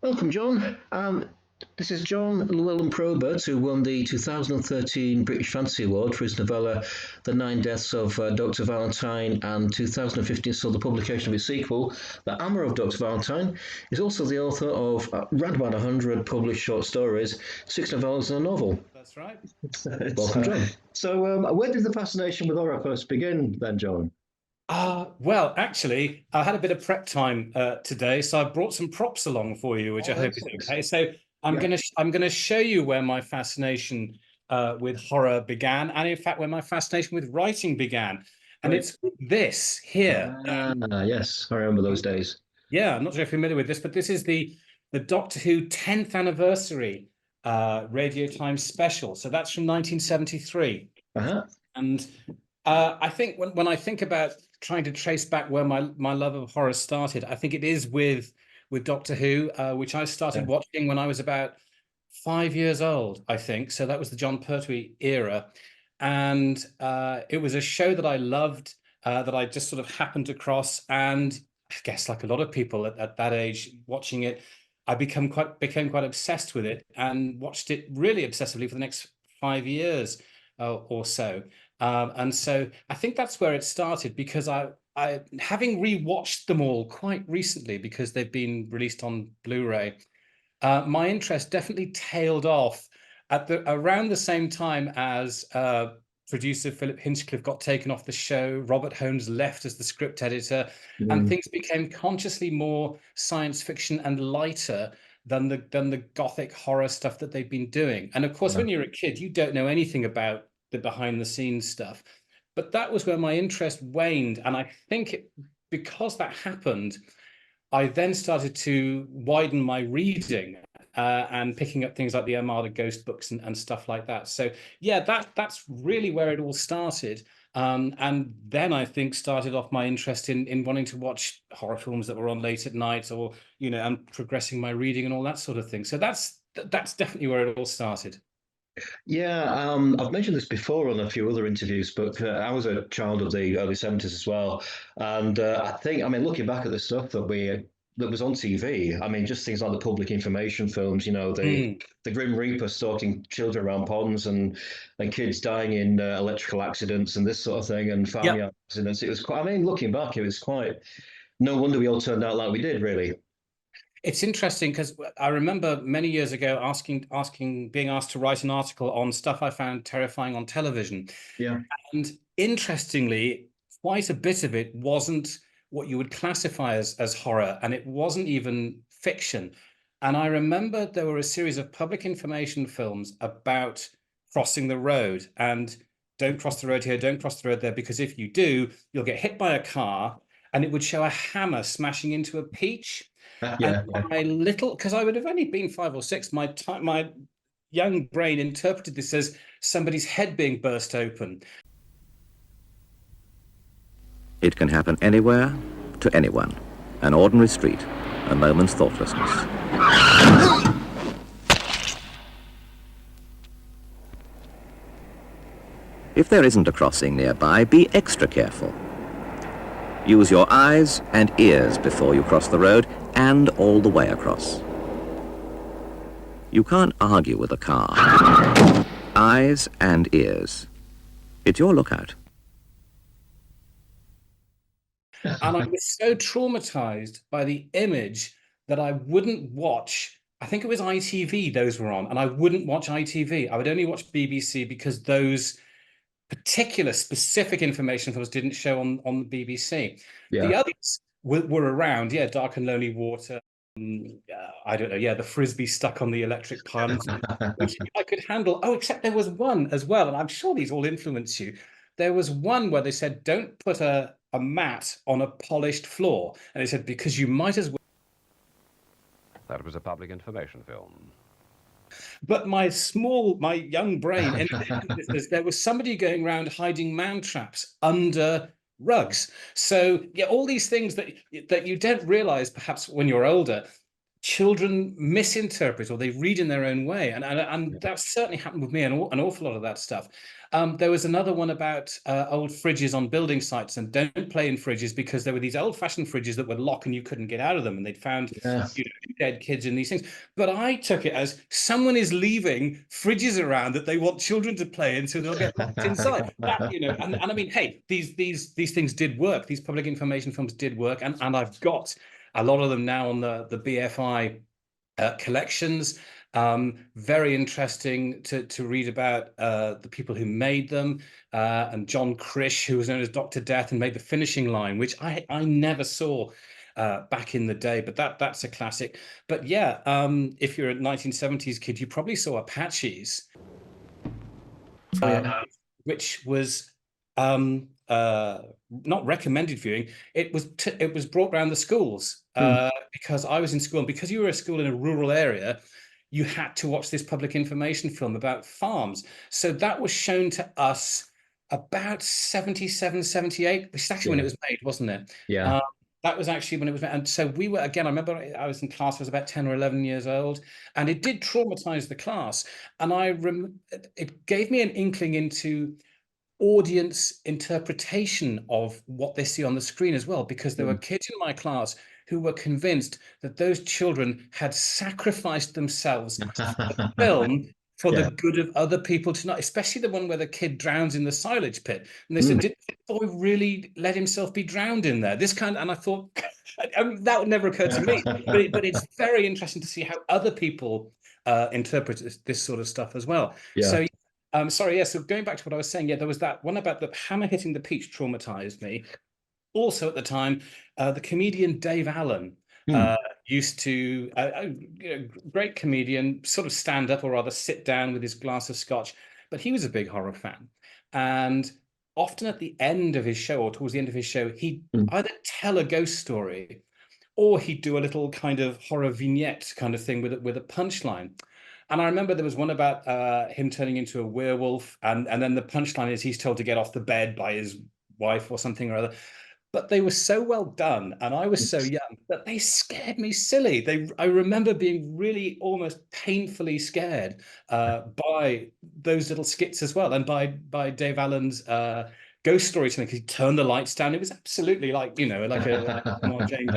Welcome, John. This is John Llewellyn Probert, who won the 2013 British Fantasy Award for his novella The Nine Deaths of Dr. Valentine, and 2015 saw the publication of his sequel, The Hammer of Dr. Valentine. He's also the author of around about 100 published short stories, six novellas, and a novel. That's right. Welcome, John. So, where did the fascination with horror first begin, then, John? Well, actually, I had a bit of prep time today, so I brought some props along for you, which I Oh, hope is excellent. okay. So I'm Yeah. gonna show you where my fascination with horror began, and in fact, where my fascination with writing began. And Great. it's this here. Yes, I remember those days. Yeah, I'm not sure if you're familiar with this, but this is the Doctor Who 10th anniversary Radio Times special. So that's from 1973. Uh-huh. And I think when I think about trying to trace back where my love of horror started, I think it is with Doctor Who, which I started Yeah. watching when I was about 5 years old, I think. So that was the John Pertwee era, and it was a show that I loved, that I just sort of happened across, and I guess like a lot of people at that age watching it, I became quite obsessed with it and watched it really obsessively for the next 5 years or so. And so I think that's where it started, because I having rewatched them all quite recently because they've been released on Blu-ray, my interest definitely tailed off at the around the same time as producer Philip Hinchcliffe got taken off the show. Robert Holmes left as the script editor, and Mm. things became consciously more science fiction and lighter than the gothic horror stuff that they've been doing. And of course, Yeah. when you're a kid, you don't know anything about the behind the scenes stuff. But that was where my interest waned, and I think because that happened, I then started to widen my reading, and picking up things like the Armada Ghost books and stuff like that. So yeah, that's really where it all started. And then I think started off my interest in wanting to watch horror films that were on late at night, or and progressing my reading and all that sort of thing. So that's definitely where it all started. Yeah, I've mentioned this before on a few other interviews, but I was a child of the early 70s as well. And I mean, looking back at the stuff that was on TV, I mean, just things like the public information films, Mm, the Grim Reaper stalking children around ponds and kids dying in electrical accidents and this sort of thing, and yeah. farmyard accidents. It was quite, I mean, looking back, it was quite, no wonder we all turned out like we did, really. It's interesting because I remember many years ago being asked to write an article on stuff I found terrifying on television. Yeah. And interestingly, quite a bit of it wasn't what you would classify as horror, and it wasn't even fiction. And I remember there were a series of public information films about crossing the road, and don't cross the road here, don't cross the road there, because if you do, you'll get hit by a car, and it would show a hammer smashing into a peach. And Yeah. Yeah. my little, because I would have only been 5 or 6, my young brain interpreted this as somebody's head being burst open. It can happen anywhere, to anyone. An ordinary street, a moment's thoughtlessness. If there isn't a crossing nearby, be extra careful. Use your eyes and ears before you cross the road, and all the way across. You can't argue with a car. Eyes and ears. It's your lookout. And I was so traumatized by the image that I wouldn't watch. I think it was ITV those were on, and I wouldn't watch ITV. I would only watch BBC because those particular specific information films didn't show on the BBC. The Yeah. others were around, yeah, Dark and Lonely Water. I don't know, yeah, the frisbee stuck on the electric pylon, which I could handle. Oh, except there was one as well, and I'm sure these all influence you. There was one where they said, don't put a mat on a polished floor. And they said, because you might as well. That was a public information film. But my young brain, there was somebody going around hiding man traps under rugs. So yeah, all these things that you don't realize perhaps when you're older, children misinterpret or they read in their own way, and that certainly happened with me, and an awful lot of that stuff. There was another one about old fridges on building sites, and don't play in fridges, because there were these old-fashioned fridges that would lock and you couldn't get out of them, and they'd found dead kids in these things. But I took it as someone is leaving fridges around that they want children to play in, so they'll get locked inside. That, and I mean, hey, these things did work. These public information films did work, and I've got a lot of them now on the BFI collections. Very interesting to read about the people who made them, and John Krish, who was known as Dr. Death and made the finishing line, which I never saw back in the day, but that's a classic. But yeah, if you're a 1970s kid, you probably saw Apaches, which was not recommended viewing. It was brought around the schools because I was in school, and because you were a school in a rural area, you had to watch this public information film about farms. So that was shown to us about 77, 78, which is actually when it was made, wasn't it? Yeah. That was actually when it was made. And so we were, again, I remember I was in class, I was about 10 or 11 years old, and it did traumatize the class. And it gave me an inkling into audience interpretation of what they see on the screen as well, because there were kids in my class who were convinced that those children had sacrificed themselves for the film for the good of other people to not, especially the one where the kid drowns in the silage pit. And they said, did the boy really let himself be drowned in there? And I thought, I mean, that would never occur to me, but it's very interesting to see how other people interpret this sort of stuff as well. So sorry, so going back to what I was saying, there was that one about the hammer hitting the peach traumatized me. Also at the time, the comedian Dave Allen used to, great comedian, sort of stand up, or rather sit down with his glass of scotch, but he was a big horror fan. And often at the end of his show, or towards the end of his show, he'd either tell a ghost story, or he'd do a little kind of horror vignette kind of thing with a punchline. And I remember there was one about him turning into a werewolf, and then the punchline is he's told to get off the bed by his wife or something or other. But they were so well done, and I was so young, that they scared me silly. I remember being really almost painfully scared by those little skits as well, and by Dave Allen's ghost storytelling, because he turned the lights down. It was absolutely like, like a Jane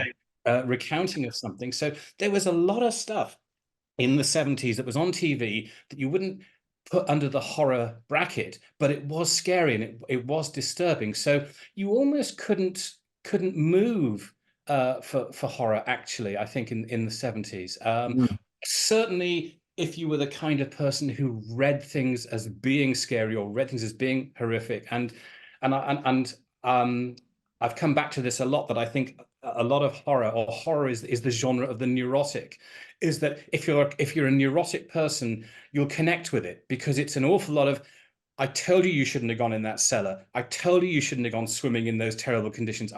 recounting of something. So there was a lot of stuff in the 70s that was on TV that you wouldn't put under the horror bracket, but it was scary and it was disturbing. So you almost couldn't move for horror, actually, I think, in the 70s. Certainly, if you were the kind of person who read things as being scary or read things as being horrific, and I've come back to this a lot, that I think a lot of horror is the genre of the neurotic, is that if you're a neurotic person, you'll connect with it, because it's an awful lot of, I told you shouldn't have gone in that cellar. I told you shouldn't have gone swimming in those terrible conditions.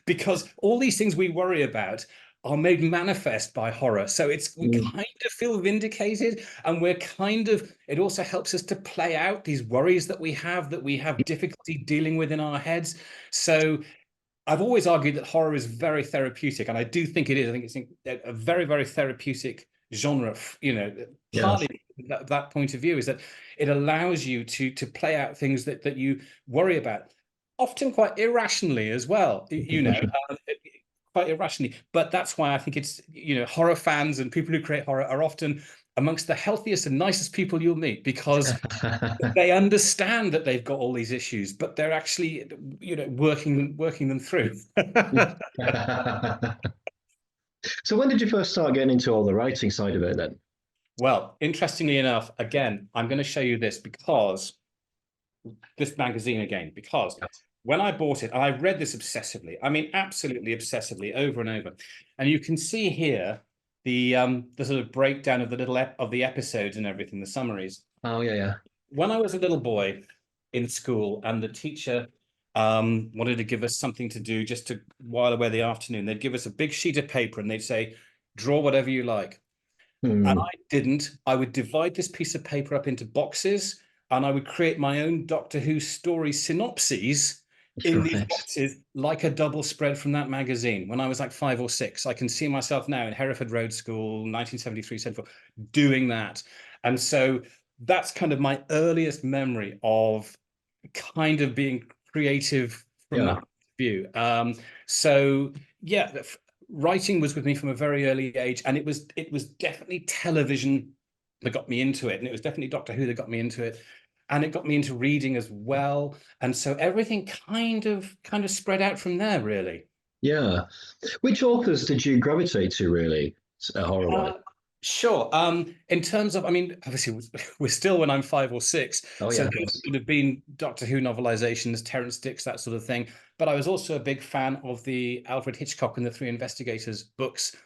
Because all these things we worry about are made manifest by horror. So we kind of feel vindicated, and it also helps us to play out these worries that we have difficulty dealing with in our heads. So I've always argued that horror is very therapeutic, and I do think it is. I think it's a very, very therapeutic genre. Partly that point of view is that it allows you to play out things that you worry about, often quite irrationally as well. Quite irrationally. But that's why I think it's horror fans and people who create horror are often amongst the healthiest and nicest people you'll meet, because they understand that they've got all these issues, but they're actually, working them through. So when did you first start getting into all the writing side of it then? Well, interestingly enough, again, I'm going to show you this, because this magazine again, because when I bought it, and I read this obsessively, I mean, absolutely obsessively, over and over. And you can see here the sort of breakdown of the episodes and everything, the summaries. Oh yeah. When I was a little boy in school, and the teacher wanted to give us something to do just to while away the afternoon, they'd give us a big sheet of paper and they'd say, draw whatever you like. And I didn't. I would divide this piece of paper up into boxes, and I would create my own Doctor Who story synopses in these Right. boxes like a double spread from that magazine when I was like 5 or 6. I can see myself now in Hereford Road School, 1973 Central, doing that. And so that's kind of my earliest memory of kind of being creative from Yeah. that view. So yeah, writing was with me from a very early age, and it was definitely television that got me into it, and it was definitely Doctor Who that got me into it, and it got me into reading as well. And so everything kind of spread out from there, really. Yeah. Which authors did you gravitate to really, horror-wise? Uh, sure. In terms of, I mean, obviously, we're still when I'm 5 or 6, Oh so yeah. those would have been Doctor Who novelizations, Terrance Dicks, that sort of thing. But I was also a big fan of the Alfred Hitchcock and the Three Investigators books,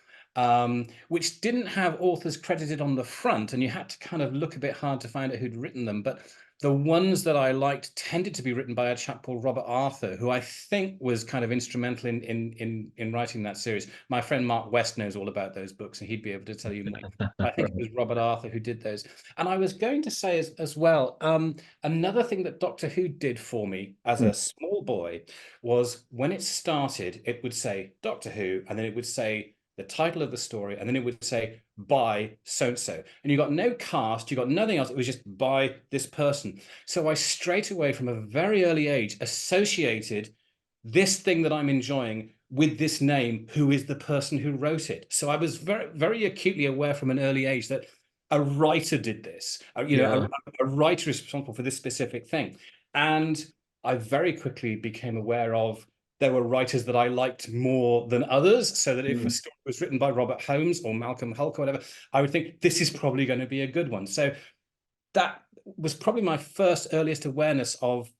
which didn't have authors credited on the front, and you had to kind of look a bit hard to find out who'd written them. But the ones that I liked tended to be written by a chap called Robert Arthur, who I think was kind of instrumental in writing that series. My friend Mark West knows all about those books, and he'd be able to tell you more. I think it was Robert Arthur who did those. And I was going to say as well, another thing that Doctor Who did for me as Hmm. a small boy was when it started, it would say Doctor Who, and then it would say the title of the story, and then it would say by so and so. And you got no cast, you got nothing else. It was just by this person. So I straight away, from a very early age, associated this thing that I'm enjoying with this name, who is the person who wrote it. So I was very, very acutely aware from an early age that a writer did this. Yeah. A writer is responsible for this specific thing. And I very quickly became aware of there were writers that I liked more than others, so that if a Hmm. story was written by Robert Holmes or Malcolm Hulke or whatever, I would think this is probably going to be a good one. So that was probably my first earliest awareness of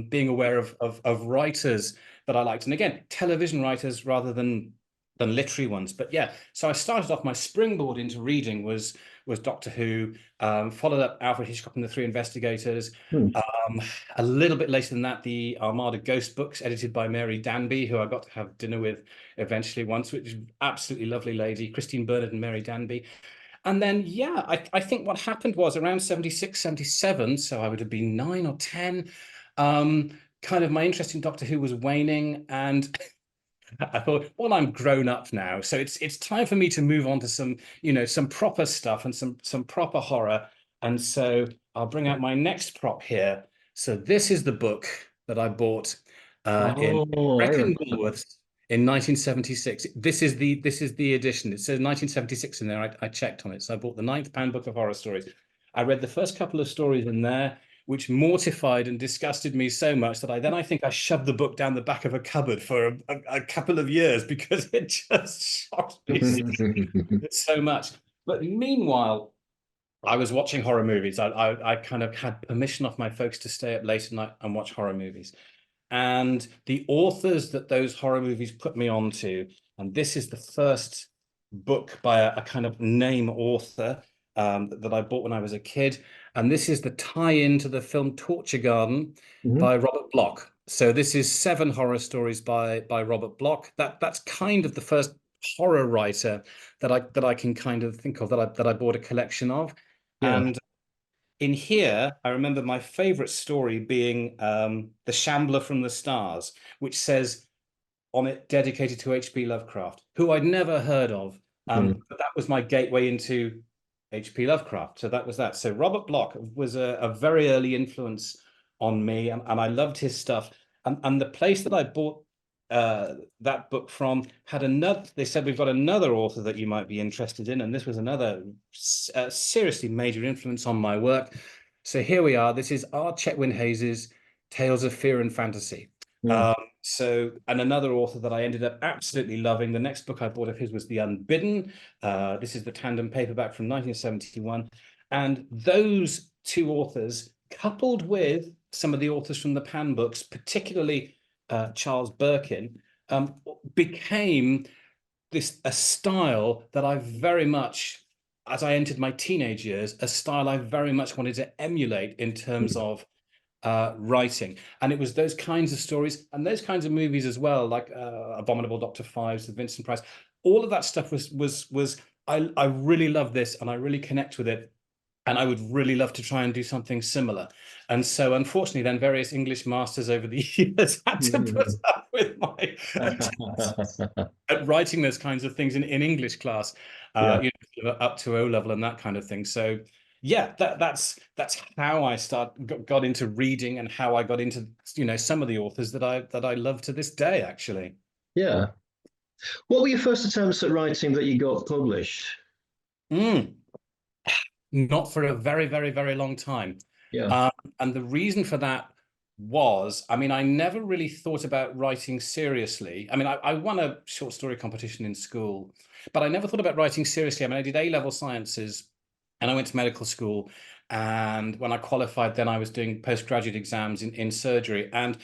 being aware of writers that I liked, and again, television writers rather than literary ones. But yeah, so I started off, my springboard into reading was Doctor Who, followed up Alfred Hitchcock and the Three Investigators. Hmm. A little bit later than that, the Armada Ghost books, edited by Mary Danby, who I got to have dinner with eventually once, which is absolutely lovely lady, Christine Bernard and Mary Danby. And then, yeah, I think what happened was around 76, 77, so I would have been 9 or 10, kind of my interest in Doctor Who was waning, and I thought, well, I'm grown up now, so it's time for me to move on to some proper stuff and some proper horror. And so I'll bring out my next prop here. So this is the book that I bought in Oh, I Brecon remember. Woolworths in 1976. This is the edition. It says 1976 in there. I checked on it. So I bought the Ninth Pound Book of Horror Stories. I read the first couple of stories in there, which mortified and disgusted me so much that I think I shoved the book down the back of a cupboard for a couple of years because it just shocked me so much. But meanwhile, I was watching horror movies. I kind of had permission off my folks to stay up late at night and watch horror movies. And the authors that those horror movies put me onto, and this is the first book by a kind of name author that I bought when I was a kid. And this is the tie-in to the film Torture Garden Mhm. by Robert Bloch. So this is 7 horror stories by Robert Bloch. That's kind of the first horror writer that I can kind of think of that I bought a collection of. Yeah. And in here, I remember my favorite story being The Shambler from the Stars, which says on it, dedicated to H.P. Lovecraft, who I'd never heard of. Mm. But that was my gateway into H.P. Lovecraft. So that was that. So Robert Bloch was a very early influence on me, and I loved his stuff. And the place that I bought that book from had another, they said, we've got another author that you might be interested in. And this was another seriously major influence on my work. So here we are. This is R. Chetwynd Hayes's Tales of Fear and Fantasy. Mm. And another author that I ended up absolutely loving, the next book I bought of his was The Unbidden. This is the tandem paperback from 1971. And those 2 authors, coupled with some of the authors from the Pan books, particularly Charles Birkin, became a style that I very much, as I entered my teenage years, a style I very much wanted to emulate in terms of writing. And it was those kinds of stories and those kinds of movies as well, like Abominable Dr. Fives, the Vincent Price. All of that stuff was I really love this, and I really connect with it. And I would really love to try and do something similar. And so, unfortunately, then various English masters over the years had to put up with my attempts at writing those kinds of things in English class, Yeah. up to O level and that kind of thing. So, yeah, that's how I got into reading, and how I got into some of the authors that I love to this day, actually. Yeah. What were your first attempts at writing that you got published? Not for a very, very, very long time. Yeah. And the reason for that was, I mean, I never really thought about writing seriously. I mean, I won a short story competition in school, but I never thought about writing seriously. I mean, I did A-level sciences and I went to medical school. And when I qualified, then I was doing postgraduate exams in surgery. And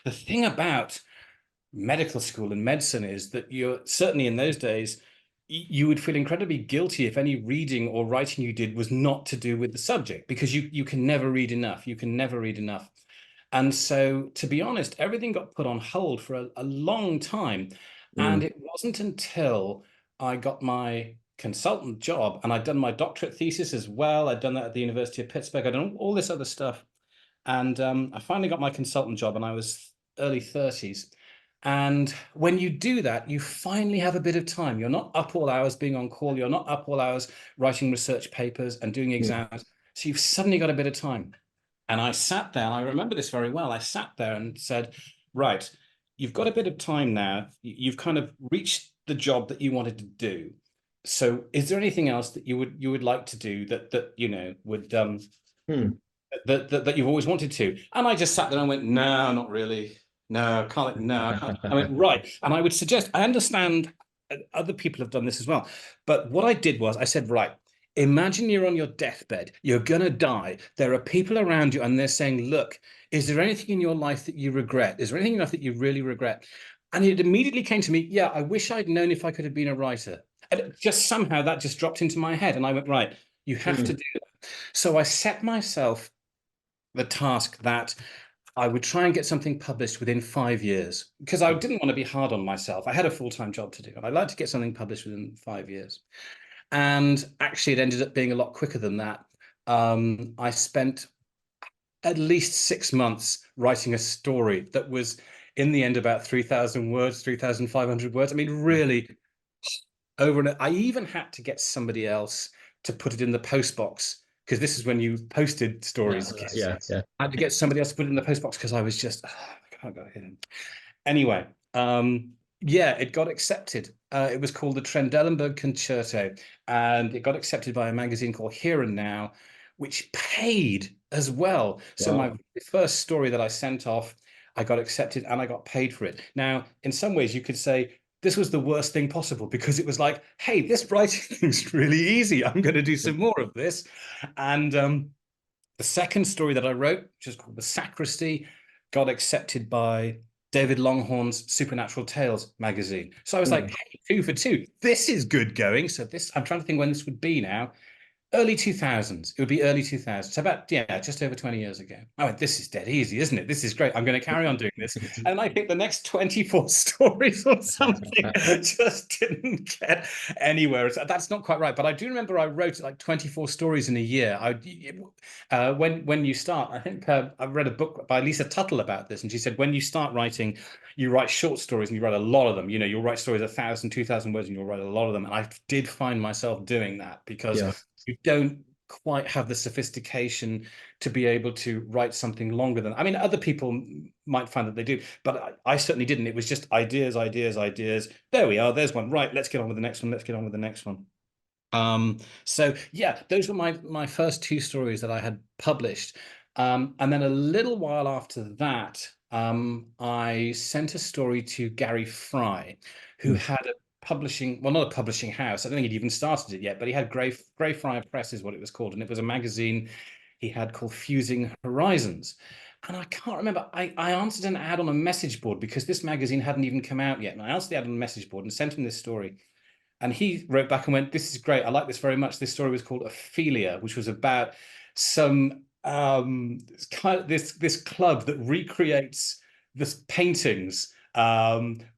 the thing about medical school and medicine is that you're certainly in those days, you would feel incredibly guilty if any reading or writing you did was not to do with the subject, because you can never read enough. You can never read enough. And so, to be honest, everything got put on hold for a long time. And it wasn't until I got my consultant job, and I'd done my doctorate thesis as well. I'd done that at the University of Pittsburgh. I'd done all this other stuff. And I finally got my consultant job, and I was early 30s. And when you do that, you finally have a bit of time. You're not up all hours being on call. You're not up all hours writing research papers and doing exams. So you've suddenly got a bit of time. And I sat there, and I remember this very well. I sat there and said, right, you've got a bit of time now. You've kind of reached the job that you wanted to do. So is there anything else that you would like to do that would that you've always wanted to? And I just sat there and went, no, not really. No, I can't. No, I can't. I went, right. And I would suggest, I understand other people have done this as well. But what I did was I said, right, imagine you're on your deathbed. You're going to die. There are people around you and they're saying, look, is there anything in your life that you regret? Is there anything in life that you really regret? And it immediately came to me, yeah, I wish I'd known if I could have been a writer. And just somehow that just dropped into my head. And I went, right, you have to do that. So I set myself the task that I would try and get something published within 5 years, because I didn't want to be hard on myself. I had a full-time job to do, and I'd like to get something published within 5 years. And actually, it ended up being a lot quicker than that. I spent at least 6 months writing a story that was, in the end, about 3,000 words, 3,500 words. I mean, really, over and I even had to get somebody else to put it in the post box, because this is when you posted stories. Yeah. I had to get somebody else to put it in the post box because I was just, I can't go ahead. Anyway, yeah, it got accepted. It was called the Trendelenburg Concerto, and it got accepted by a magazine called Here and Now, which paid as well. So my first story that I sent off, I got accepted and I got paid for it. Now, in some ways, you could say this was the worst thing possible, because it was like, hey, this writing thing's really easy. I'm going to do some more of this. And the second story that I wrote, which is called The Sacristy, got accepted by David Longhorn's Supernatural Tales magazine. So I was like, hey, 2 for 2. This is good going. So this, I'm trying to think when this would be now. Early 2000s. It would be early 2000s. So about, just over 20 years ago. I went, this is dead easy, isn't it? This is great. I'm going to carry on doing this. And I think the next 24 stories or something just didn't get anywhere. That's not quite right. But I do remember I wrote like 24 stories in a year. When you start, I think I read a book by Lisa Tuttle about this. And she said, when you start writing, you write short stories and you write a lot of them. You'll write stories 1,000, 2,000 words, and you'll write a lot of them. And I did find myself doing that, because you don't quite have the sophistication to be able to write something longer than, I mean, other people might find that they do, but I certainly didn't. It was just ideas. There we are. There's one. Right. Let's get on with the next one. Let's get on with the next one. So yeah, those were my first 2 stories that I had published. And then a little while after that, I sent a story to Gary Fry, who had a publishing, well, not a publishing house. I don't think he'd even started it yet, but he had Grey Friar Press is what it was called. And it was a magazine he had called Fusing Horizons. And I can't remember, I answered an ad on a message board, because this magazine hadn't even come out yet. And I answered the ad on a message board and sent him this story. And he wrote back and went, this is great. I like this very much. This story was called Ophelia, which was about some this club that recreates the paintings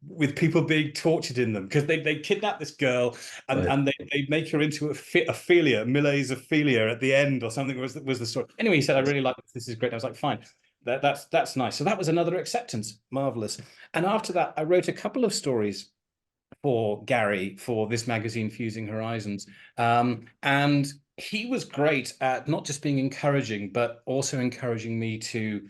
with people being tortured in them, because they kidnap this girl and, Right. and they make her into Ophelia, Millet's Ophelia at the end or something was the story. Anyway, he said, I really like this is great. I was like, fine, that's nice. So that was another acceptance. Marvelous. And after that, I wrote a couple of stories for Gary for this magazine, Fusing Horizons. And he was great at not just being encouraging, but also encouraging me to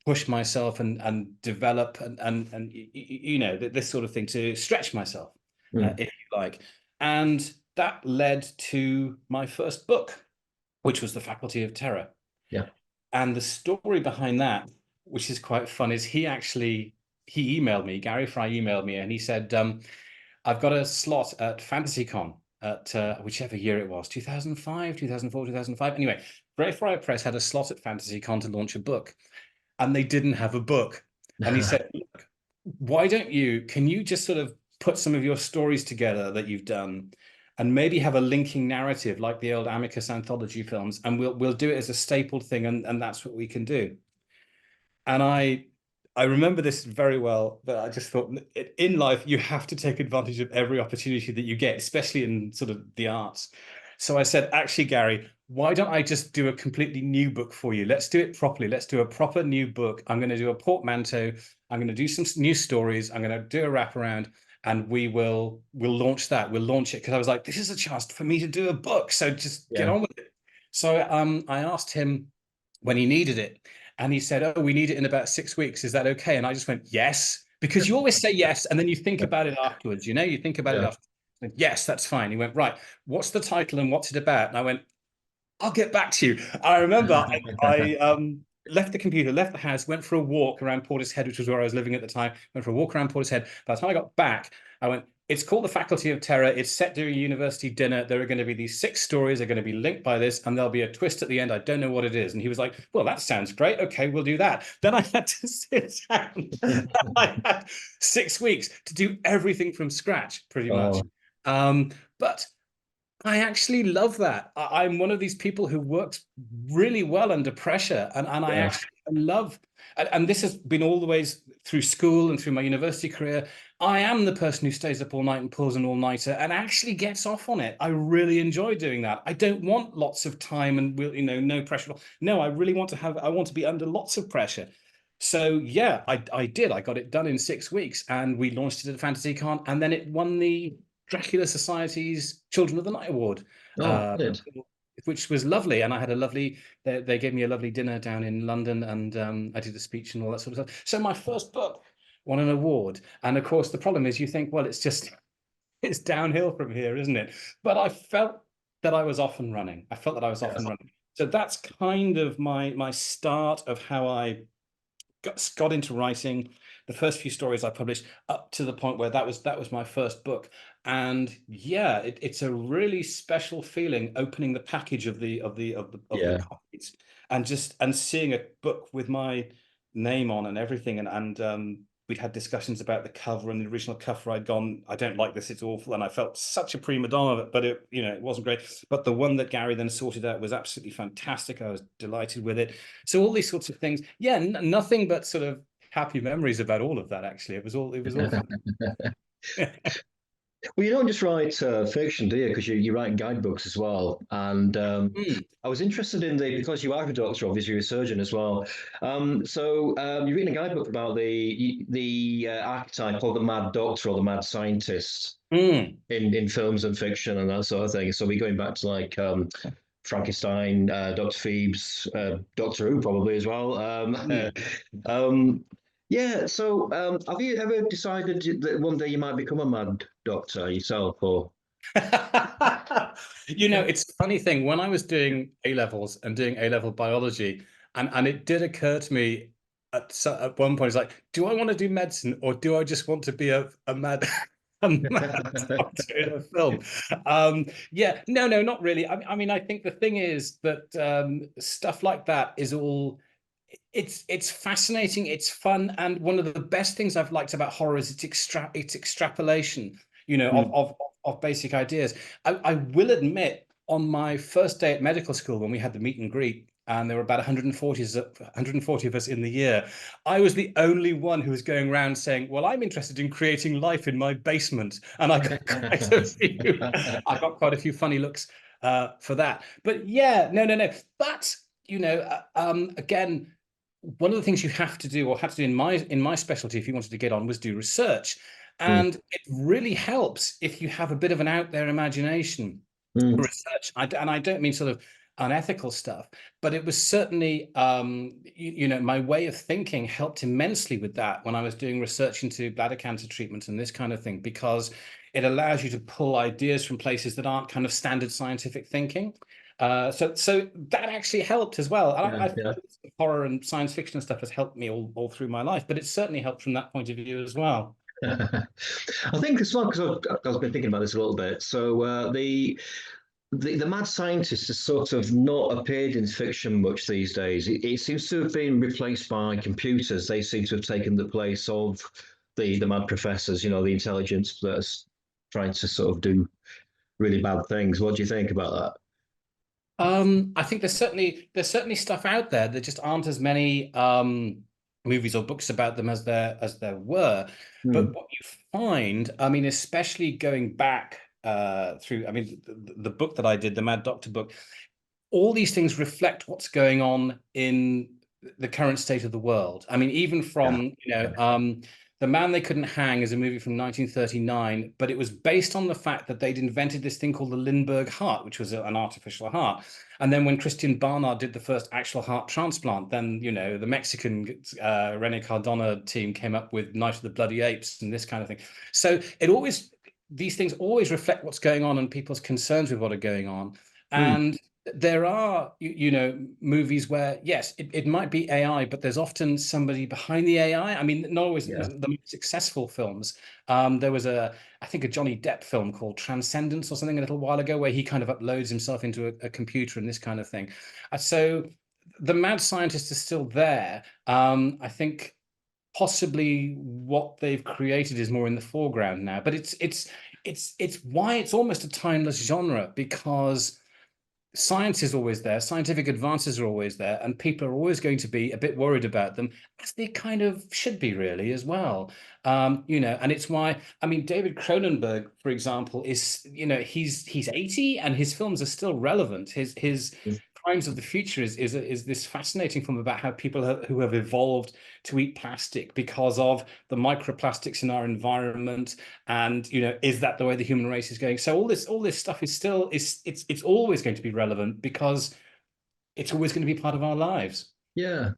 push myself and develop and you know, this sort of thing, to stretch myself, if you like. And that led to my first book, which was The Faculty of Terror. Yeah. And the story behind that, which is quite fun, is he emailed me, Gary Fry emailed me, and he said, I've got a slot at FantasyCon at whichever year it was, 2005, 2004, 2005. Anyway, Greyfriar Press had a slot at FantasyCon to launch a book, and they didn't have a book. And he said, look, why don't can you just sort of put some of your stories together that you've done and maybe have a linking narrative like the old Amicus anthology films, and we'll do it as a stapled thing, and that's what we can do. And I remember this very well, but I just thought, in life, you have to take advantage of every opportunity that you get, especially in sort of the arts. So I said, actually, Gary, why don't I just do a completely new book for you? Let's do it properly. Let's do a proper new book. I'm going to do a portmanteau. I'm going to do some new stories. I'm going to do a wraparound, and we'll launch that. We'll launch it, because I was like, this is a chance for me to do a book. So just get on with it. So I asked him when he needed it. And he said, oh, we need it in about 6 weeks. Is that okay? And I just went, yes, because you always say yes, and then you think about it afterwards. You know, you think about it after. Went, yes, that's fine. He went, right, what's the title and what's it about? And I went, I'll get back to you. I remember I left the computer, left the house, went for a walk around Portishead, which was where I was living at the time. Went for a walk around Portishead. By the time I got back, I went, it's called The Faculty of Terror. It's set during a university dinner. There are going to be these 6 stories. They're going to be linked by this, and there'll be a twist at the end. I don't know what it is. And he was like, well, that sounds great. Okay, we'll do that. Then I had to sit down. I had 6 weeks to do everything from scratch, pretty much. But I actually love that. I'm one of these people who works really well under pressure, and I actually love, and this has been all the ways through school and through my university career. I am the person who stays up all night and pulls an all-nighter and actually gets off on it. I really enjoy doing that. I don't want lots of time and, you know, no pressure. No, I really want I want to be under lots of pressure. So yeah, I did. I got it done in 6 weeks, and we launched it at FantasyCon, and then it won the Dracula Society's Children of the Night Award, which was lovely. And I had a lovely, they gave me a lovely dinner down in London, and I did a speech and all that sort of stuff. So my first book won an award. And of course, the problem is you think, well, it's downhill from here, isn't it? But I felt that I was off and running. So that's kind of my start of how I got into writing. The first few stories I published up to the point where that was my first book. And yeah, it's a really special feeling opening the package of the copies, and seeing a book with my name on and everything. And we'd had discussions about the cover, and the original cover I'd gone, I don't like this, it's awful. And I felt such a prima donna of it, but it wasn't great. But the one that Gary then sorted out was absolutely fantastic. I was delighted with it. So all these sorts of things. Yeah, nothing but sort of happy memories about all of that, actually. It was all fun. Well, you don't just write fiction, do you? Because you write guidebooks as well. And I was interested in because you are a doctor, obviously you're a surgeon as well. So you've written a guidebook about the archetype called the mad doctor or the mad scientist in films and fiction and that sort of thing. So we're going back to like Frankenstein, Dr. Phoebes, Doctor Who probably as well. Yeah, so have you ever decided that one day you might become a mad doctor yourself, or? You know, it's a funny thing. When I was doing A-levels and doing A-level biology, and it did occur to me at one point, it's like, do I want to do medicine, or do I just want to be a mad doctor in a film? Yeah, no, not really. I mean, I think the thing is that stuff like that is all. It's fascinating, it's fun, and one of the best things I've liked about horror is its extrapolation, you know, of basic ideas. I will admit on my first day at medical school, when we had the meet and greet, and there were about 140 of us in the year, I was the only one who was going around saying, well, I'm interested in creating life in my basement. And I got quite a few funny looks for that. But yeah, no. But, again, one of the things you have to do, or had to do in my specialty, if you wanted to get on, was do research. And it really helps if you have a bit of an out there imagination. Research, and I don't mean sort of unethical stuff, but it was certainly, my way of thinking helped immensely with that when I was doing research into bladder cancer treatment and this kind of thing, because it allows you to pull ideas from places that aren't kind of standard scientific thinking. So that actually helped as well. I find horror and science fiction and stuff has helped me all through my life, but it certainly helped from that point of view as well. I think as well, because I've been thinking about this a little bit. So the mad scientist has sort of not appeared in fiction much these days. It seems to have been replaced by computers. They seem to have taken the place of the mad professors, the intelligence that's trying to sort of do really bad things. What do you think about that? I think there's certainly stuff out there. There just aren't as many movies or books about them as there were. But what you find, I mean, especially going back through, I mean, the book that I did, the Mad Doctor book, all these things reflect what's going on in the current state of the world. I mean, even from The Man They Couldn't Hang is a movie from 1939, but it was based on the fact that they'd invented this thing called the Lindbergh heart, which was an artificial heart. And then when Christian Barnard did the first actual heart transplant, then, the Mexican René Cardona team came up with Night of the Bloody Apes and this kind of thing. So these things always reflect what's going on and people's concerns with what are going on. And there are, movies where, yes, it might be AI, but there's often somebody behind the AI. I mean, not always the most successful films. There was I think a Johnny Depp film called Transcendence or something a little while ago, where he kind of uploads himself into a computer and this kind of thing. So the mad scientist is still there. I think possibly what they've created is more in the foreground now, but it's why it's almost a timeless genre, because science is always there, scientific advances are always there, and people are always going to be a bit worried about them, as they kind of should be really as well. And it's why, I mean, David Cronenberg, for example, is, he's 80 and his films are still relevant. His Crimes of the Future is this fascinating film about how people who have evolved to eat plastic because of the microplastics in our environment, and is that the way the human race is going? So all this stuff is still it's always going to be relevant, because it's always going to be part of our lives. Yeah.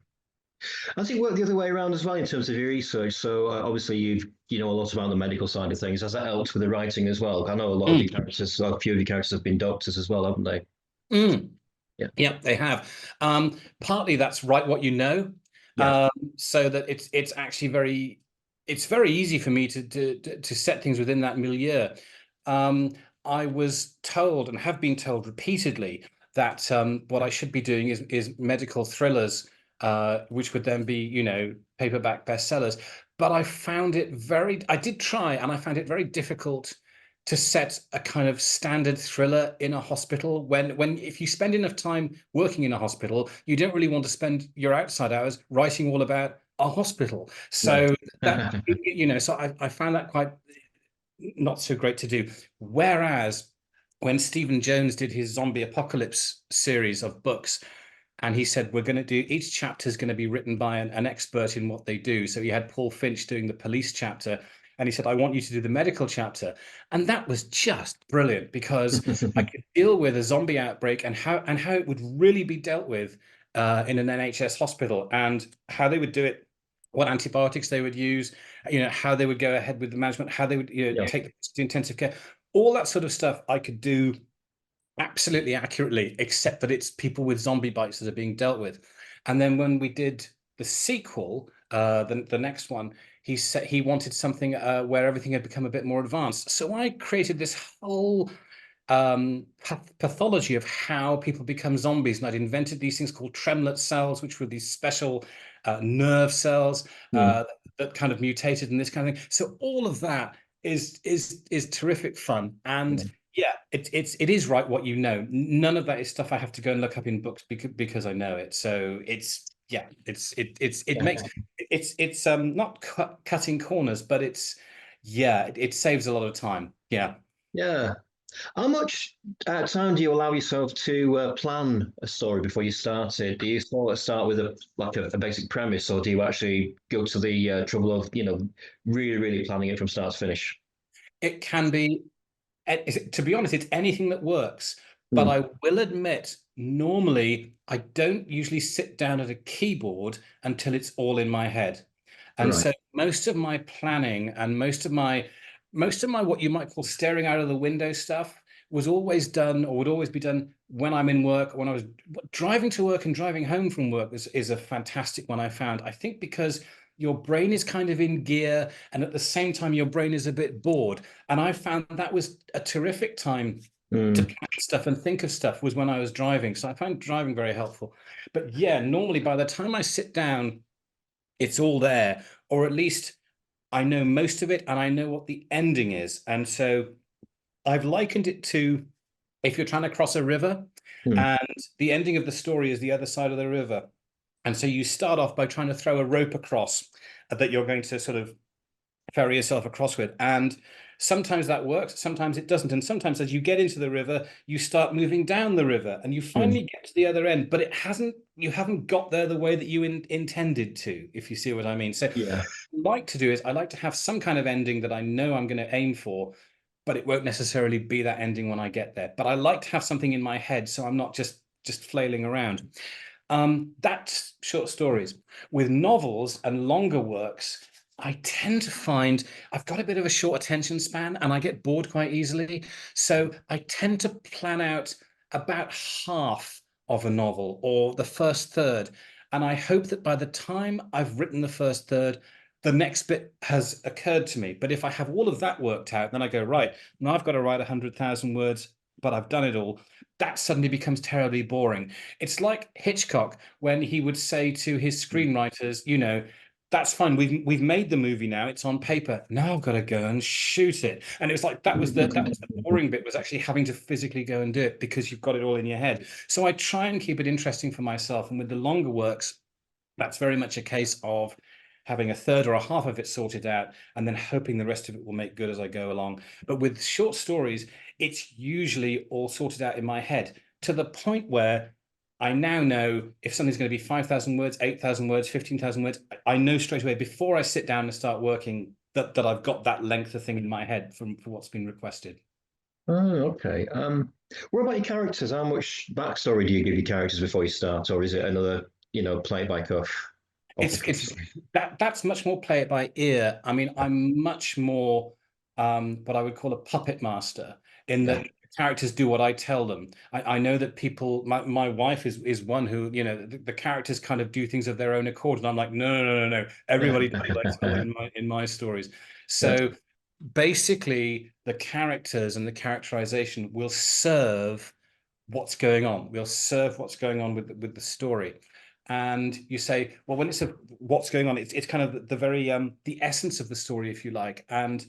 I think work the other way around as well in terms of your research. So obviously you know a lot about the medical side of things. Has that helped with the writing as well? I know a lot of your characters, a few of your characters have been doctors as well, haven't they? Yeah, they have. Partly that's write what you know, so that it's actually very easy for me to set things within that milieu. I was told, and have been told repeatedly, that what I should be doing is medical thrillers, which would then be paperback bestsellers. But I did try, and I found it very difficult to set a kind of standard thriller in a hospital, when if you spend enough time working in a hospital, you don't really want to spend your outside hours writing all about a hospital. So that so I found that quite not so great to do. Whereas when Stephen Jones did his zombie apocalypse series of books, and he said, we're going to do, each chapter is going to be written by an expert in what they do. So he had Paul Finch doing the police chapter, and he said, I want you to do the medical chapter. And that was just brilliant, because I could deal with a zombie outbreak and how it would really be dealt with in an NHS hospital, and how they would do it, what antibiotics they would use, how they would go ahead with the management, how they would take the intensive care. All that sort of stuff I could do absolutely accurately, except that it's people with zombie bites that are being dealt with. And then when we did the sequel, the next one, he said he wanted something where everything had become a bit more advanced. So I created this whole pathology of how people become zombies, and I'd invented these things called tremlet cells, which were these special nerve cells that kind of mutated and this kind of thing. So all of that is terrific fun, and Yeah, it is right what you know. None of that is stuff I have to go and look up in books because I know it. So it makes it's not cutting corners, but it saves a lot of time. Yeah. Yeah. How much time do you allow yourself to plan a story before you start it? Do you start with a basic premise, or do you actually go to the trouble of really really planning it from start to finish? It can be, to be honest, it's anything that works. But Mm, I will admit, normally I don't usually sit down at a keyboard until it's all in my head. And right. so most of my planning and most of my what you might call staring out of the window stuff was always done or would always be done when I'm in work. When I was driving to work and driving home from work is a fantastic one I found. I think because your brain is kind of in gear and at the same time your brain is a bit bored. And I found that was a terrific time to Mm, plan stuff and think of stuff was when I was driving. So I found driving very helpful. But yeah, normally by the time I sit down, it's all there, or at least I know most of it and I know what the ending is. And so I've likened it to if you're trying to cross a river mm, and the ending of the story is the other side of the river. And so you start off by trying to throw a rope across that you're going to sort of ferry yourself across with. And sometimes that works, sometimes it doesn't. And sometimes as you get into the river, you start moving down the river and you mm. finally get to the other end, but you haven't got there the way that you intended to, if you see what I mean. So Yeah. I like to have some kind of ending that I know I'm going to aim for, but it won't necessarily be that ending when I get there. But I like to have something in my head so I'm not just flailing around. That's short stories. With novels and longer works, I tend to find I've got a bit of a short attention span and I get bored quite easily. So I tend to plan out about half of a novel or the first third. And I hope that by the time I've written the first third, the next bit has occurred to me. But if I have all of that worked out, then I go, right, now I've got to write 100,000 words, but I've done it all. That suddenly becomes terribly boring. It's like Hitchcock when he would say to his screenwriters, that's fine. We've made the movie now. It's on paper. Now I've got to go and shoot it. And it was like that was the boring bit, was actually having to physically go and do it because you've got it all in your head. So I try and keep it interesting for myself. And with the longer works, that's very much a case of having a third or a half of it sorted out and then hoping the rest of it will make good as I go along. But with short stories, it's usually all sorted out in my head to the point where I now know if something's going to be 5,000 words, 8,000 words, 15,000 words. I know straight away before I sit down and start working that I've got that length of thing in my head for what's been requested. Oh, okay. What about your characters? How much backstory do you give your characters before you start, or is it another, play it by cuff? Off the cuff It's story? that's much more play it by ear. I mean, I'm much more what I would call a puppet master in Yeah. that characters do what I tell them. I know that people, my wife is one who, the characters kind of do things of their own accord. And I'm like, no, no, no, no, no. Everybody does what I tell them in my stories. Yeah. So basically the characters and the characterization will serve what's going on. We'll serve what's going on with the story. And you say, well, when it's what's going on, it's kind of the very the essence of the story, if you like. And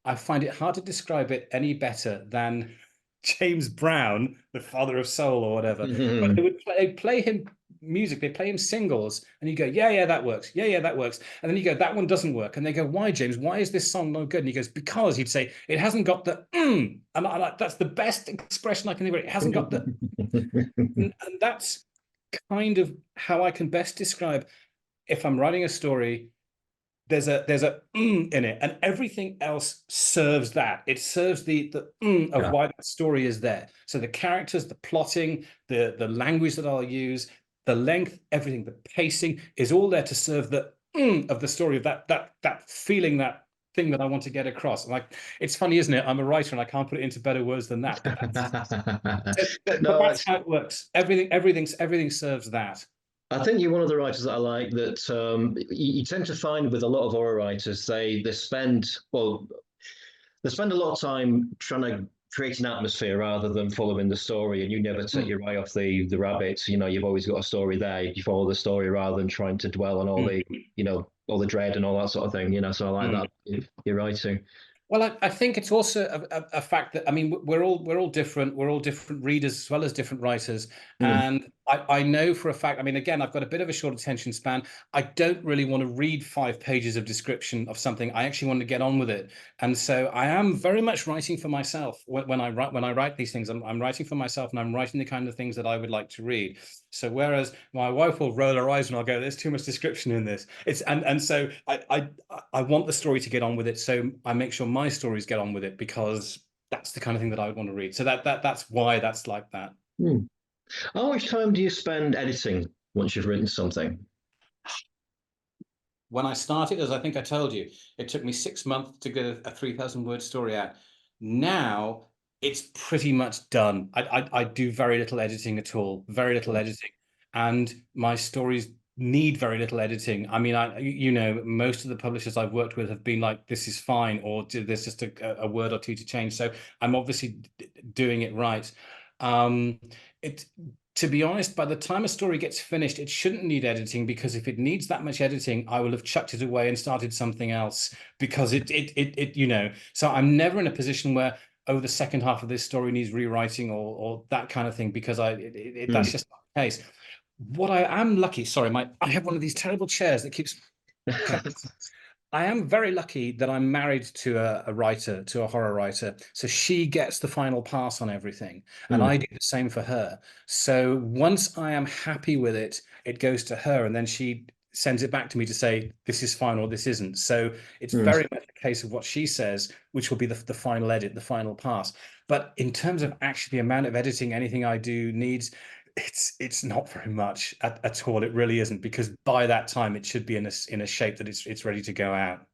I find it hard to describe it any better than James Brown, the father of soul or whatever. But they'd play him music, they play him singles, and you go, yeah, yeah, that works. Yeah, yeah, that works. And then you go, that one doesn't work. And they go, why, James? Why is this song no good? And he goes, because he'd say, it hasn't got the And that's the best expression I can think of. It hasn't got the and that's kind of how I can best describe if I'm writing a story. There's a in it, and everything else serves that. It serves the of Yeah. why that story is there. So the characters, the plotting, the language that I'll use, the length, everything, the pacing is all there to serve the of the story of that feeling, that thing that I want to get across. Like, it's funny, isn't it? I'm a writer and I can't put it into better words than that. But No, that's how it works. Everything serves that. I think you're one of the writers that I like. That you tend to find with a lot of horror writers, they spend a lot of time trying to create an atmosphere rather than following the story, and you never take Mm, your eye off the rabbit. You've always got a story there. You follow the story rather than trying to dwell on all mm, the all the dread and all that sort of thing. So I like mm. that you're writing. Well, I think it's also a fact that, I mean, we're all different. We're all different readers as well as different writers. Mm. And I know for a fact, I mean, again, I've got a bit of a short attention span. I don't really want to read 5 pages of description of something. I actually want to get on with it. And so I am very much writing for myself when I write these things. I'm writing for myself, and I'm writing the kind of things that I would like to read. So whereas my wife will roll her eyes and I'll go, "There's too much description in this." And so I want the story to get on with it. So I make sure my stories get on with it, because that's the kind of thing that I would want to read. So that's why that's like that. Mm. How much time do you spend editing once you've written something? When I started, as I think I told you, it took me 6 months to get a 3,000 word story out. Now it's pretty much done. I do very little editing at all, very little editing. And my stories need very little editing. I mean, most of the publishers I've worked with have been like, "This is fine," or "There's just a word or two to change." So I'm obviously doing it right. It To be honest, by the time a story gets finished, it shouldn't need editing, because if it needs that much editing, I will have chucked it away and started something else, because so I'm never in a position where, oh, the second half of this story needs rewriting, or that kind of thing, because that's just not the case. What I am lucky, sorry, I have one of these terrible chairs that keeps. I am very lucky that I'm married to a writer, to a horror writer. So she gets the final pass on everything, and I do the same for her. So once I am happy with it, it goes to her, and then she sends it back to me to say, "This is fine," or "This isn't." So it's very much a case of what she says, which will be the final edit, the final pass. But in terms of actually the amount of editing anything I do needs, it's not very much at all. It really isn't, because by that time it should be in a shape that it's ready to go out.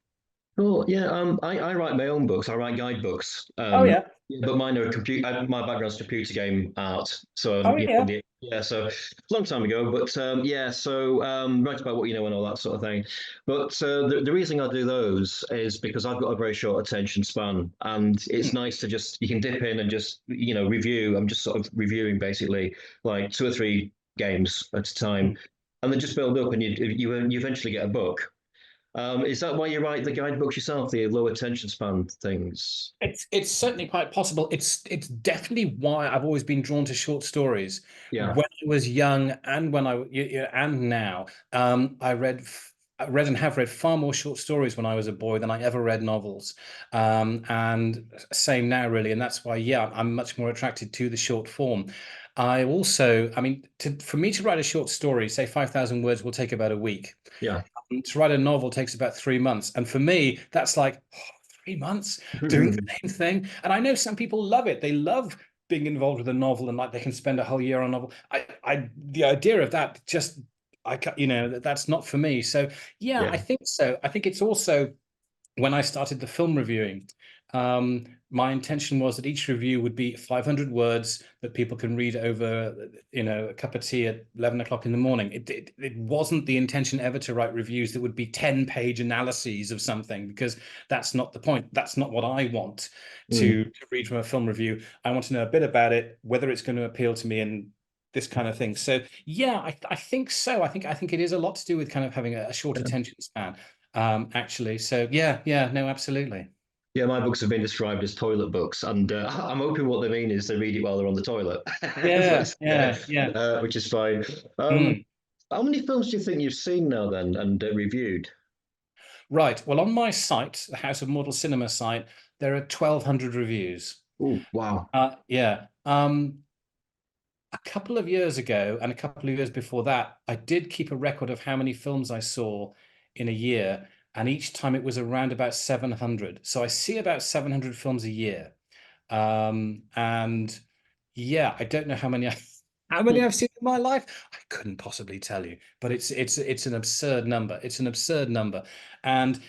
Oh yeah, I write my own books. I write guidebooks. Oh yeah. Yeah, but mine are computer. My background's computer game art. So Oh yeah. yeah, so a long time ago. But yeah, so write about what you know and all that sort of thing. But the reason I do those is because I've got a very short attention span, and it's nice to just, you can dip in and just review. I'm just sort of reviewing basically like 2 or 3 games at a time, and then just build up, and you eventually get a book. Is that why you write the guidebooks yourself, the low attention span things? It's certainly quite possible. It's definitely why I've always been drawn to short stories. Yeah. When I was young, and and now, I read and have read far more short stories when I was a boy than I ever read novels. And same now, really. And that's why, yeah, I'm much more attracted to the short form. I also, I mean, for me to write a short story, say 5,000 words, will take about a week. Yeah. To write a novel takes about 3 months. And for me, that's like, 3 months doing the same thing. And I know some people love it. They love being involved with a novel, and like they can spend a whole year on a novel. The idea of that just, that's not for me. So yeah, Yeah. I think so. I think it's also, when I started the film reviewing, my intention was that each review would be 500 words that people can read over, a cup of tea at 11 o'clock in the morning. It wasn't the intention ever to write reviews that would be 10-page analyses of something, because that's not the point. That's not what I want to read from a film review. I want to know a bit about it, whether it's going to appeal to me, and this kind of thing. So yeah, I think so. I think it is a lot to do with kind of having a short attention span. Actually. So yeah, no, absolutely. Yeah, my books have been described as toilet books, and I'm hoping what they mean is they read it while they're on the toilet. Yeah. Which is fine. Mm. How many films do you think you've seen now then, and reviewed? Right. Well, on my site, the House of Mortal Cinema site, there are 1,200 reviews. Oh, wow. Yeah. A couple of years ago, and a couple of years before that, I did keep a record of how many films I saw in a year, and each time it was around about 700. So I see about 700 films a year. And yeah, I don't know how many I've seen in my life. I couldn't possibly tell you, but it's an absurd number. It's an absurd number. And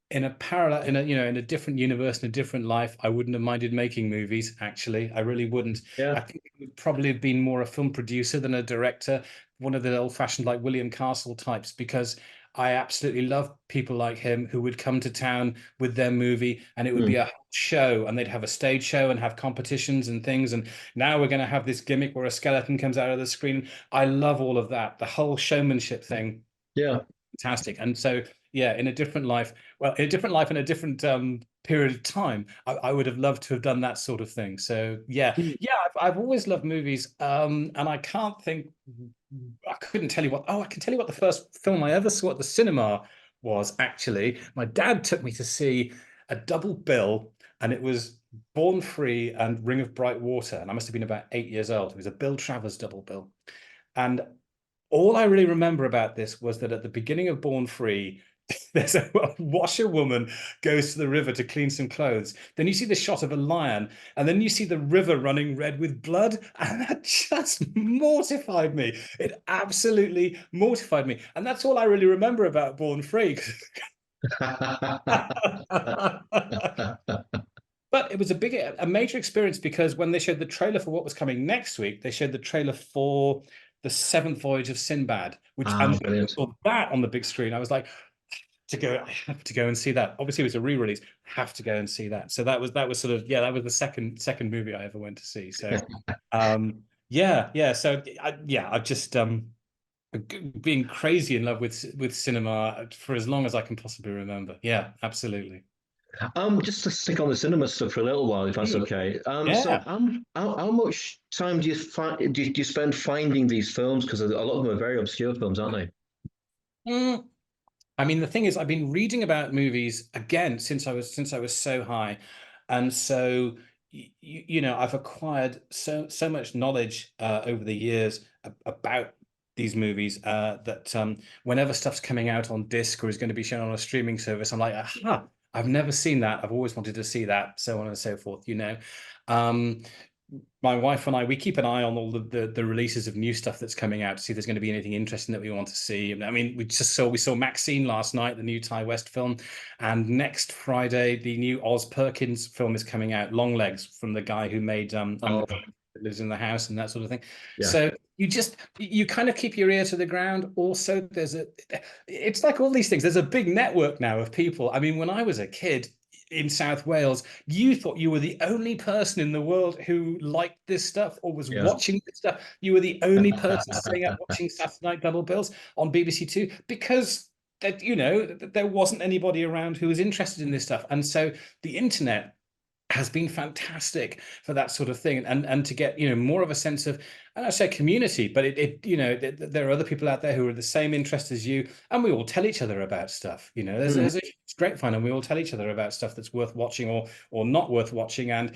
in a parallel, in a different universe, in a different life, I wouldn't have minded making movies. Actually, I really wouldn't. Yeah. I think it would probably have been more a film producer than a director, one of the old-fashioned like William Castle types, because I absolutely love people like him who would come to town with their movie, and it would be a show, and they'd have a stage show and have competitions and things. And now we're going to have this gimmick where a skeleton comes out of the screen. I love all of that. The whole showmanship thing. Yeah. Fantastic. And so, yeah, in a different life, in a different period of time, I would have loved to have done that sort of thing. So yeah, I've always loved movies, and I can't think. I couldn't tell you what. Oh, I can tell you what the first film I ever saw at the cinema was. Actually, my dad took me to see a double bill, and it was Born Free and Ring of Bright Water, and I must have been about 8 years old. It was a Bill Travers double bill, and all I really remember about this was that at the beginning of Born Free, there's a washerwoman goes to the river to clean some clothes. Then you see the shot of a lion, and then you see the river running red with blood, and that just mortified me. It absolutely mortified me, and that's all I really remember about Born Free. But it was a major experience, because when they showed the trailer for what was coming next week, they showed the trailer for the Seventh Voyage of Sinbad, which and I saw that on the big screen. I was like, I have to go and see that. Obviously, it was a re-release. Have to go and see that. So that was sort of, yeah, that was the second movie I ever went to see. So, yeah. So I've just been crazy in love with cinema for as long as I can possibly remember. Yeah, absolutely. Just to stick on the cinema stuff for a little while, if that's okay. So, how much time do you spend finding these films? Because a lot of them are very obscure films, aren't they? I mean, the thing is, I've been reading about movies again since I was so high, and so I've acquired so much knowledge over the years about these movies that whenever stuff's coming out on disc or is going to be shown on a streaming service, I'm like, aha, I've never seen that. I've always wanted to see that, so on and so forth. My wife and I, we keep an eye on all the releases of new stuff that's coming out to see if there's going to be anything interesting that we want to see. I mean, we saw Maxine last night, the new Ty West film, and next Friday the new Oz Perkins film is coming out, Longlegs, from the guy who made Lives in the House and that sort of thing. Yeah. So you kind of keep your ear to the ground. Also, it's like all these things. There's a big network now of people. I mean, when I was a kid in South Wales, you thought you were the only person in the world who liked this stuff or was watching this stuff. You were the only person staying up watching Saturday Night Double Bills on BBC Two, because that there wasn't anybody around who was interested in this stuff. And so the internet has been fantastic for that sort of thing, and to get more of a sense of, I don't say community, but there are other people out there who are the same interest as you, and we all tell each other about stuff. There's a great fun, and we all tell each other about stuff that's worth watching or not worth watching. And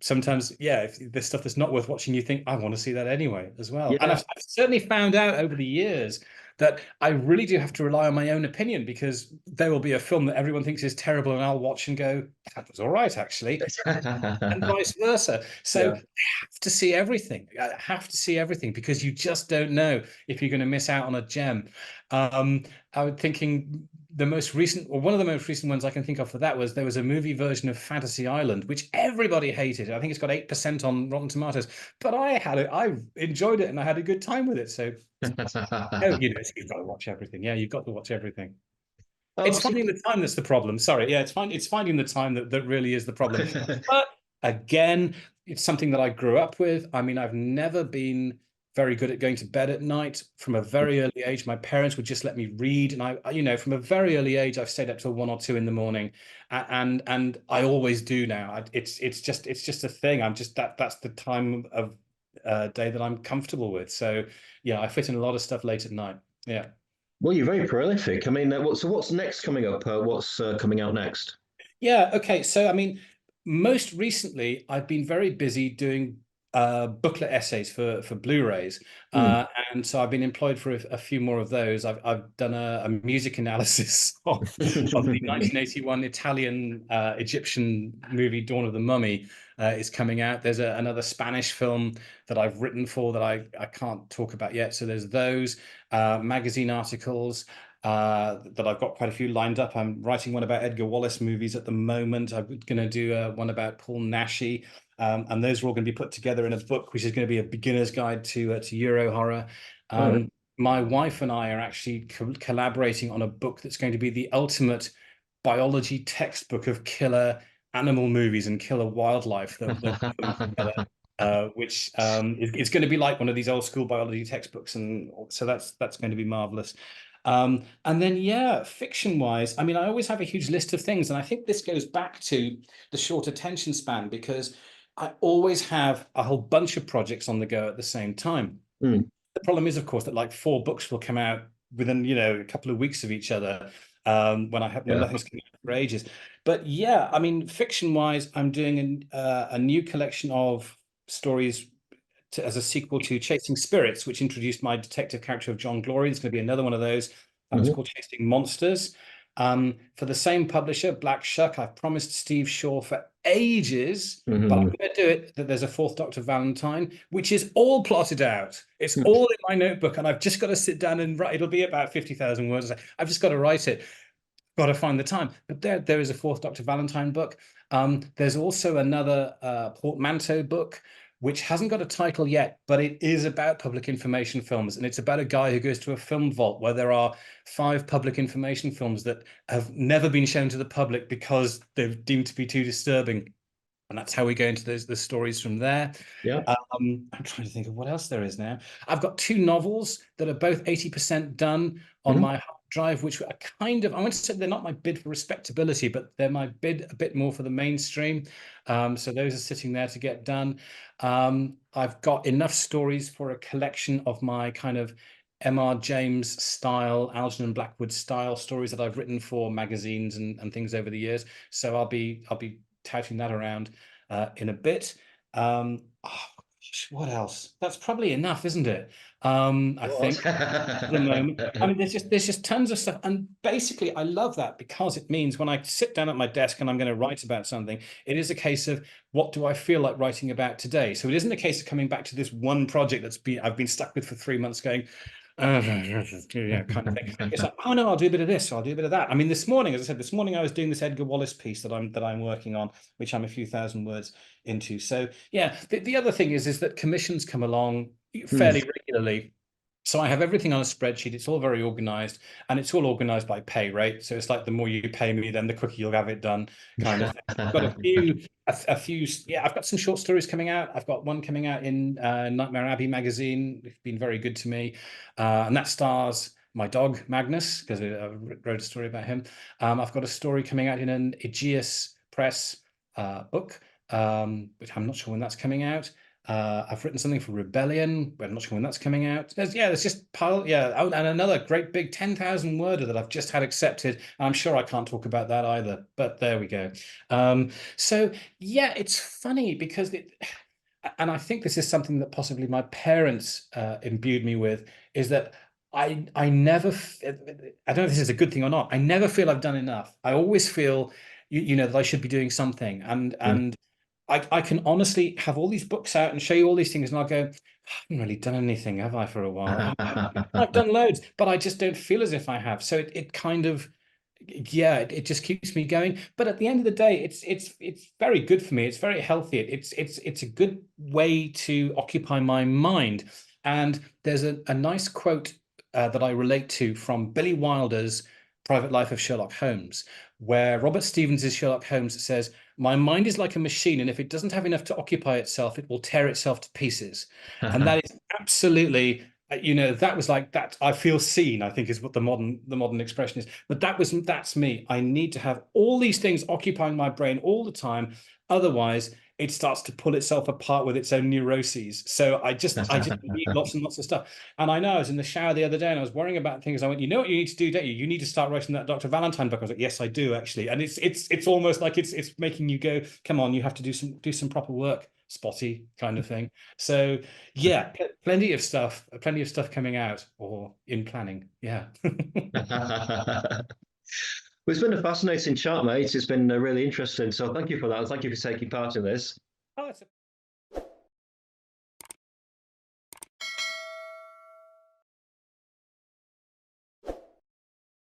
sometimes, if there's stuff that's not worth watching, you think, I want to see that anyway as well. And I've certainly found out over the years that I really do have to rely on my own opinion, because there will be a film that everyone thinks is terrible and I'll watch and go, that was all right, actually, and vice versa. So I have to see everything. I have to see everything, because you just don't know if you're going to miss out on a gem. I was thinking one of the most recent ones I can think of for that was, there was a movie version of Fantasy Island, which everybody hated. I think it's got 8% on Rotten Tomatoes, but I enjoyed it and I had a good time with it. So you've got to watch everything. Yeah, you've got to watch everything. It's finding the time that's the problem. Sorry, it's finding the time that really is the problem. But again, it's something that I grew up with. I mean, I've never been very good at going to bed at night. From a very early age, my parents would just let me read, and I from a very early age, I've stayed up till 1 or 2 in the morning, and I always do now. It's just a thing. That's the time of day that I'm comfortable with. So yeah, I fit in a lot of stuff late at night. Yeah. Well, you're very prolific. I mean, what's next coming up? What's coming out next? Yeah. Okay. So I mean, most recently, I've been very busy doing booklet essays for Blu-rays, and so I've been employed for a few more of those. I've done a music analysis of the 1981 Italian Egyptian movie Dawn of the Mummy is coming out. There's another Spanish film that I've written for that I can't talk about yet. So there's those magazine articles that I've got quite a few lined up. I'm writing one about Edgar Wallace movies at the moment. I'm going to do one about Paul Naschy. And those are all going to be put together in a book, which is going to be a beginner's guide to Euro horror. My wife and I are actually collaborating on a book that's going to be the ultimate biology textbook of killer animal movies and killer wildlife, which it's going to be like one of these old school biology textbooks, and so that's going to be marvelous. And then, yeah, fiction wise, I mean, I always have a huge list of things. And I think this goes back to the short attention span, because I always have a whole bunch of projects on the go at the same time. Mm. The problem is, of course, that like 4 books will come out within, a couple of weeks of each other, when nothing's coming out for ages. But yeah, I mean, fiction wise, I'm doing a new collection of stories as a sequel to Chasing Spirits, which introduced my detective character of John Glory. It's going to be another one of those. That was called Chasing Monsters. For the same publisher, Black Shuck. I've promised Steve Shaw for ages, but I'm going to do it. That there's a fourth Dr. Valentine, which is all plotted out. It's all in my notebook, and I've just got to sit down and write. It'll be about 50,000 words. I've just got to write it. Got to find the time. But there is a fourth Dr. Valentine book. There's also another portmanteau book, which hasn't got a title yet, but it is about public information films. And it's about a guy who goes to a film vault where there are 5 public information films that have never been shown to the public because they're deemed to be too disturbing. And that's how we go into the stories from there. Yeah. I'm trying to think of what else there is now. I've got 2 novels that are both 80% done on my hard drive, which are kind of, I want to say they're not my bid for respectability, but they're my bid a bit more for the mainstream. So those are sitting there to get done. I've got enough stories for a collection of my kind of M.R. James style, Algernon Blackwood style stories that I've written for magazines and things over the years. So I'll be touting that around in a bit. What else? That's probably enough, isn't it? I think at the moment. I mean, there's just tons of stuff, and basically, I love that because it means when I sit down at my desk and I'm going to write about something, it is a case of what do I feel like writing about today. So it isn't a case of coming back to this one project I've been stuck with for 3 months, going, yeah, kind of thing. It's like, oh no, I'll do a bit of this, I'll do a bit of that. I mean, this morning, as I said, this morning I was doing this Edgar Wallace piece that I'm working on, which I'm a few thousand words into. So yeah, the other thing is that commissions come along fairly regularly. So I have everything on a spreadsheet. It's all very organized, and it's all organized by pay rate. So it's like the more you pay me, then the quicker you'll have it done, kind of thing. I've got a few. Yeah, I've got some short stories coming out. I've got one coming out in Nightmare Abbey magazine. It's been very good to me, and that stars my dog Magnus, because I wrote a story about him. I've got a story coming out in an Aegeus Press book, which I'm not sure when that's coming out. I've written something for Rebellion, but I'm not sure when that's coming out. There's just pile, Oh, and another great big 10,000 worder that I've just had accepted. I'm sure I can't talk about that either, but there we go. So yeah, it's funny because and I think this is something that possibly my parents imbued me with, is that I never, I don't know if this is a good thing or not. I never feel I've done enough. I always feel, that I should be doing something, and I can honestly have all these books out and show you all these things, and I'll go, I haven't really done anything, have I, for a while? I've done loads, but I just don't feel as if I have. So it kind of, yeah, it just keeps me going. But at the end of the day, it's very good for me. It's very healthy. It's a good way to occupy my mind. And there's a nice quote that I relate to from Billy Wilder's Private Life of Sherlock Holmes, where Robert Stevens' Sherlock Holmes says, "My mind is like a machine, and if it doesn't have enough to occupy itself, it will tear itself to pieces." And that is absolutely, that was like that. I feel seen, I think, is what the modern expression is. But that's me. I need to have all these things occupying my brain all the time. Otherwise, it starts to pull itself apart with its own neuroses. So I just need lots and lots of stuff. And I know I was in the shower the other day and I was worrying about things. I went, you know what you need to do, don't you? You need to start writing that Dr. Valentine book. I was like, yes, I do actually. And it's almost like it's making you go, come on, you have to do some proper work, Spotty kind of thing. So yeah, plenty of stuff coming out or in planning. Yeah. Well, it's been a fascinating chat, mate. It's been really interesting. So thank you for that. And thank you for taking part in this. Oh, it's a